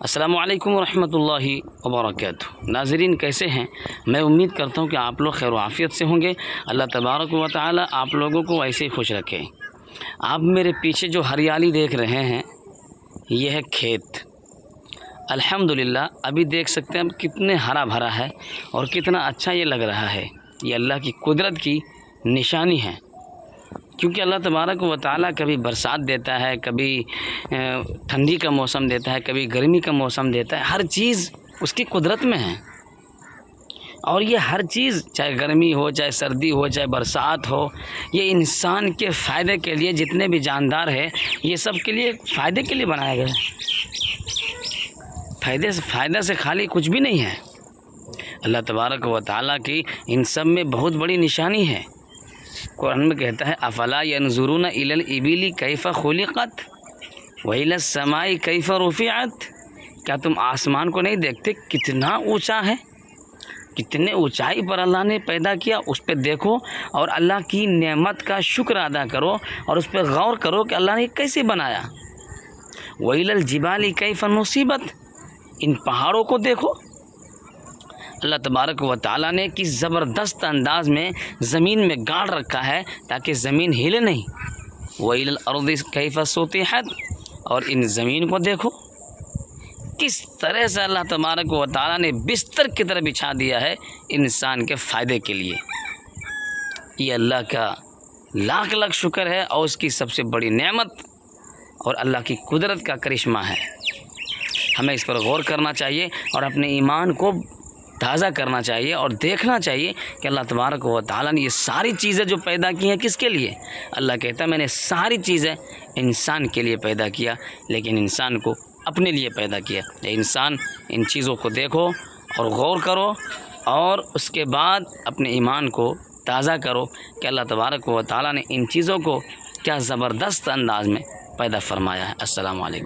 السلام علیکم ورحمۃ اللہ وبرکاتہ۔ ناظرین کیسے ہیں؟ میں امید کرتا ہوں کہ آپ لوگ خیر و عافیت سے ہوں گے۔ اللہ تبارک و تعالی آپ لوگوں کو ایسے ہی خوش رکھے۔ آپ میرے پیچھے جو ہریالی دیکھ رہے ہیں یہ ہے کھیت۔ الحمدللہ ابھی دیکھ سکتے ہیں کتنے ہرا بھرا ہے اور کتنا اچھا یہ لگ رہا ہے۔ یہ اللہ کی قدرت کی نشانی ہے، کیونکہ اللہ تبارک و تعالیٰ کبھی برسات دیتا ہے، کبھی ٹھنڈی کا موسم دیتا ہے، کبھی گرمی کا موسم دیتا ہے۔ ہر چیز اس کی قدرت میں ہے، اور یہ ہر چیز چاہے گرمی ہو، چاہے سردی ہو، چاہے برسات ہو، یہ انسان کے فائدے کے لیے، جتنے بھی جاندار ہے یہ سب کے لیے فائدے کے لیے بنایا گیا ہے۔ فائدہ سے خالی کچھ بھی نہیں ہے۔ اللہ تبارک و تعالیٰ کی ان سب میں بہت بڑی نشانی ہے۔ قرآن میں کہتا ہے افلا ینظرون الی الابل کیف خلقت والی السماء کیف رفعت، کیا تم آسمان کو نہیں دیکھتے کتنا اونچا ہے؟ کتنے اونچائی پر اللہ نے پیدا کیا، اس پہ دیکھو اور اللہ کی نعمت کا شکر ادا کرو اور اس پہ غور کرو کہ اللہ نے کیسے بنایا۔ والی الجبال کیف نصبت، ان پہاڑوں کو دیکھو، اللہ تبارک و تعالیٰ نے کس زبردست انداز میں زمین میں گاڑ رکھا ہے تاکہ زمین ہلے نہیں۔ وَإِلَى الْأَرْضِ كَيْفَ سُطِحَتْ، اور ان زمین کو دیکھو کس طرح سے اللہ تبارک و تعالیٰ نے بستر کی طرح بچھا دیا ہے انسان کے فائدے کے لیے۔ یہ اللہ کا لاکھ لاکھ شکر ہے اور اس کی سب سے بڑی نعمت اور اللہ کی قدرت کا کرشمہ ہے۔ ہمیں اس پر غور کرنا چاہیے اور اپنے ایمان کو تازہ کرنا چاہیے اور دیکھنا چاہیے کہ اللہ تبارک و تعالیٰ نے یہ ساری چیزیں جو پیدا کی ہیں کس کے لیے؟ اللہ کہتا ہے میں نے ساری چیزیں انسان کے لیے پیدا کیا، لیکن انسان کو اپنے لیے پیدا کیا۔ اے انسان، ان چیزوں کو دیکھو اور غور کرو اور اس کے بعد اپنے ایمان کو تازہ کرو کہ اللہ تبارک و تعالیٰ نے ان چیزوں کو کیا زبردست انداز میں پیدا فرمایا ہے۔ السلام علیکم۔